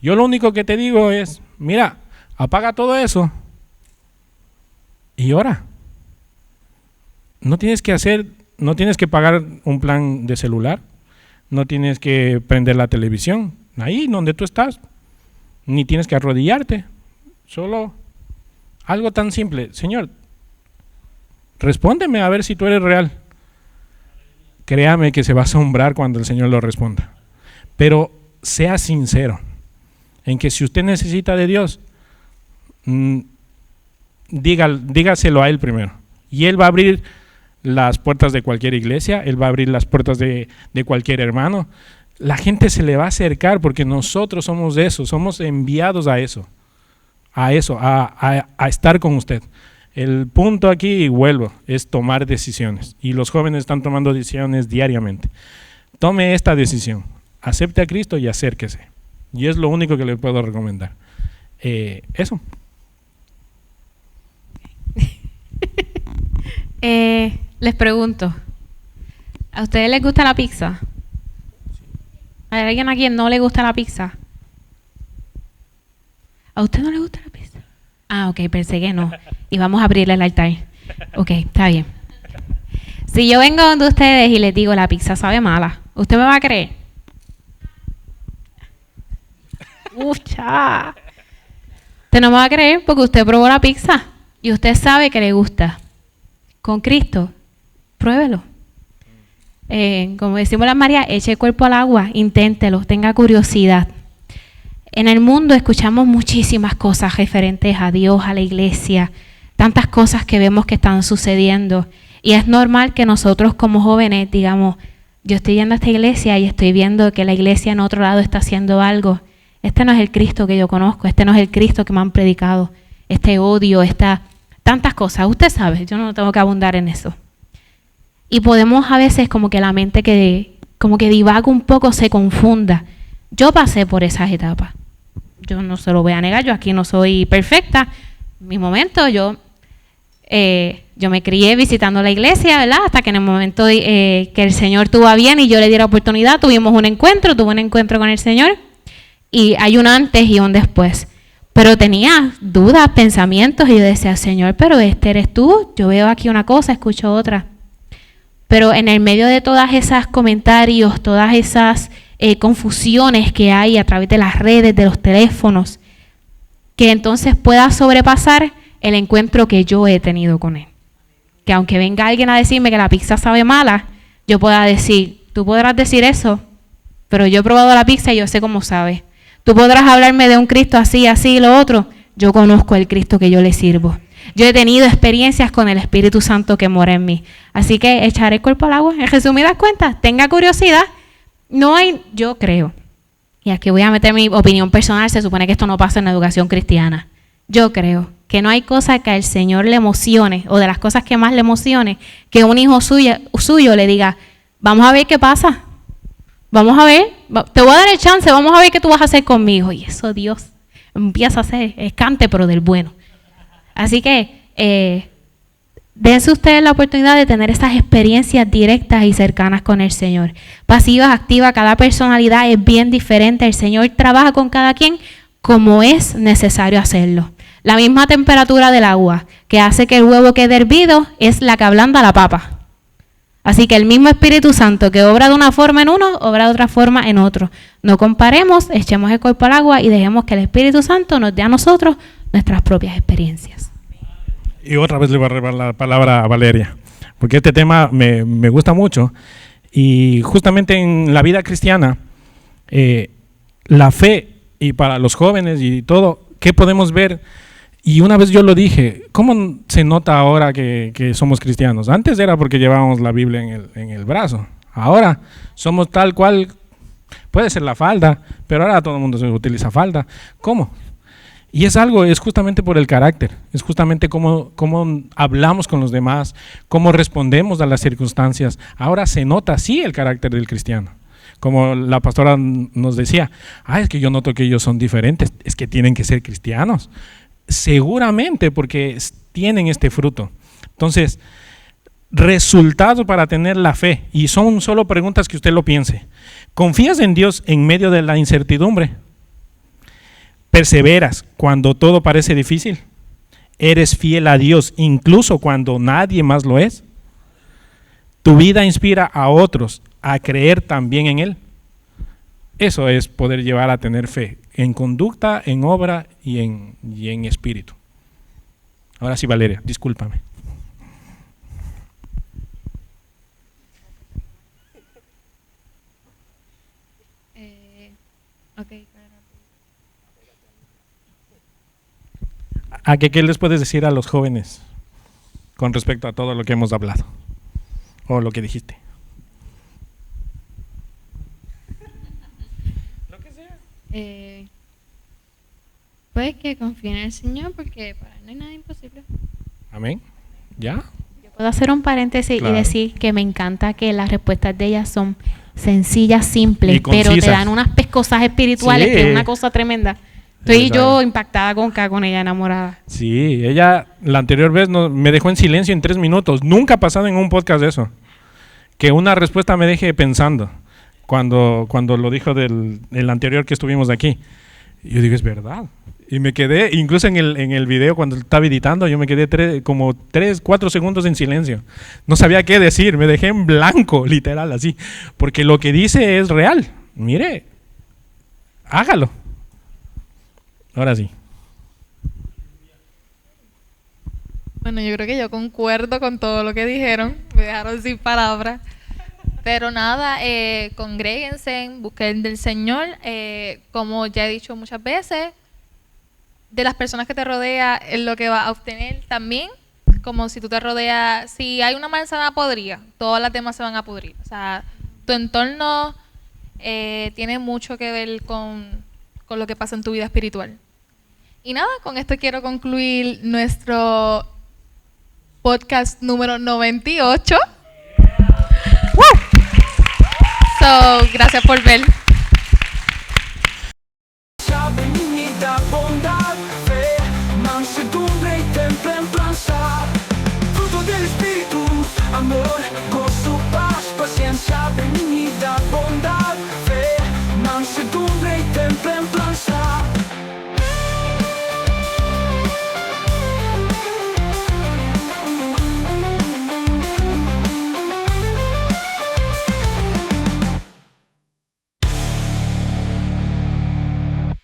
Yo lo único que te digo es, mira, apaga todo eso y ora. No tienes que pagar un plan de celular, no tienes que prender la televisión, ahí donde tú estás, ni tienes que arrodillarte, solo algo tan simple. Señor, respóndeme a ver si tú eres real. Créame que se va a asombrar cuando el Señor lo responda. Pero sea sincero en que si usted necesita de Dios, dígaselo a Él primero. Y Él va a abrir las puertas de cualquier iglesia, Él va a abrir las puertas de cualquier hermano. La gente se le va a acercar porque nosotros somos de eso, somos enviados a estar con usted. El punto aquí, y vuelvo, es tomar decisiones. Y los jóvenes están tomando decisiones diariamente. Tome esta decisión. Acepte a Cristo y acérquese. Y es lo único que le puedo recomendar. Eso. Les pregunto, ¿a ustedes les gusta la pizza? ¿Hay alguien a quien no le gusta la pizza? ¿A usted no le gusta la pizza? Ah, ok, pensé que no. Y vamos a abrirle el altar. Ok, está bien. Si yo vengo donde ustedes y les digo la pizza sabe mala, ¿usted me va a creer? Ucha. Usted no me va a creer porque usted probó la pizza y usted sabe que le gusta. Con Cristo, pruébelo. Como decimos las Marías, eche el cuerpo al agua, inténtelo, tenga curiosidad. En el mundo escuchamos muchísimas cosas referentes a Dios, a la iglesia, tantas cosas que vemos que están sucediendo. Y es normal que nosotros como jóvenes digamos, yo estoy yendo a esta iglesia y estoy viendo que la iglesia en otro lado está haciendo algo. Este no es el Cristo que yo conozco, este no es el Cristo que me han predicado. Este odio, tantas cosas. Usted sabe, yo no tengo que abundar en eso. Y podemos a veces como que la mente como que divaga un poco, se confunda. Yo pasé por esas etapas. Yo no se lo voy a negar, yo aquí no soy perfecta. En mi momento yo me crié visitando la iglesia, ¿verdad? Hasta que en el momento que el Señor tuvo a bien y yo le di la oportunidad, tuve un encuentro con el Señor. Y hay un antes y un después. Pero tenía dudas, pensamientos, y yo decía, Señor, pero este eres tú. Yo veo aquí una cosa, escucho otra. Pero en el medio de todas esas comentarios, todas esas confusiones que hay a través de las redes, de los teléfonos, que entonces pueda sobrepasar el encuentro que yo he tenido con Él. Que aunque venga alguien a decirme que la pizza sabe mala, yo pueda decir, tú podrás decir eso, pero yo he probado la pizza y yo sé cómo sabe. Tú podrás hablarme de un Cristo así, así y lo otro. Yo conozco el Cristo que yo le sirvo. Yo he tenido experiencias con el Espíritu Santo que mora en mí. Así que echaré el cuerpo al agua. En resumidas cuentas, tenga curiosidad. Yo creo, y aquí voy a meter mi opinión personal, se supone que esto no pasa en la educación cristiana. Yo creo que no hay cosa que al Señor le emocione, o de las cosas que más le emocione, que un hijo suyo le diga, vamos a ver qué pasa. Vamos a ver, te voy a dar el chance, vamos a ver qué tú vas a hacer conmigo. Y eso Dios empieza a hacer, es cante pero del bueno. Así que dense ustedes la oportunidad de tener esas experiencias directas y cercanas con el Señor. Pasivas, activas, cada personalidad es bien diferente. El Señor trabaja con cada quien como es necesario hacerlo. La misma temperatura del agua que hace que el huevo quede hervido es la que ablanda la papa. Así que el mismo Espíritu Santo que obra de una forma en uno, obra de otra forma en otro. No comparemos, echemos el cuerpo al agua y dejemos que el Espíritu Santo nos dé a nosotros nuestras propias experiencias. Y otra vez le voy a robar la palabra a Valeria, porque este tema me gusta mucho. Y justamente en la vida cristiana, la fe, y para los jóvenes y todo, ¿qué podemos ver? Y una vez yo lo dije, ¿cómo se nota ahora que somos cristianos? Antes era porque llevábamos la Biblia en el brazo. Ahora somos tal cual, puede ser la falda, pero ahora todo el mundo utiliza falda. ¿Cómo? Y es justamente por el carácter, es justamente cómo hablamos con los demás, cómo respondemos a las circunstancias. Ahora se nota así el carácter del cristiano. Como la pastora nos decía, es que yo noto que ellos son diferentes, es que tienen que ser cristianos. Seguramente porque tienen este fruto. Entonces, resultado para tener la fe, y son solo preguntas que usted lo piense. ¿Confías en Dios en medio de la incertidumbre? ¿Perseveras cuando todo parece difícil? ¿Eres fiel a Dios incluso cuando nadie más lo es? ¿Tu vida inspira a otros a creer también en Él? Eso es poder llevar a tener fe en conducta, en obra y en espíritu. Ahora sí, Valeria, discúlpame. ¿Qué les puedes decir a los jóvenes con respecto a todo lo que hemos hablado o lo que dijiste? Pues que confíen en el Señor, porque para Él no hay nada imposible. Amén. ¿Ya? Yo puedo hacer un paréntesis Claro. y decir que me encanta que las respuestas de ellas son sencillas, simples, Y pero te concisas. dan unas pescosas espirituales, Sí. que es una cosa tremenda. Estoy Exacto. yo impactada con ella, enamorada. Sí, ella la anterior vez me dejó en silencio en 3 minutos. Nunca ha pasado en un podcast eso. Que una respuesta me deje pensando. Cuando lo dijo el anterior que estuvimos aquí. Yo digo, es verdad. Y me quedé, incluso en el video cuando estaba editando, yo me quedé como 3-4 segundos en silencio. No sabía qué decir, me dejé en blanco, literal, así. Porque lo que dice es real. Mire, hágalo. Ahora sí. Bueno, yo creo que yo concuerdo con todo lo que dijeron. Me dejaron sin palabras. Pero nada, congréguense, busquen del Señor. Como ya he dicho muchas veces, de las personas que te rodea es lo que vas a obtener también. Como si tú te rodeas, si hay una manzana podrida, todas las demás se van a pudrir. O sea, tu entorno tiene mucho que ver con lo que pasa en tu vida espiritual. Y nada, con esto quiero concluir nuestro podcast número 98. ¡Woo! So, gracias por ver.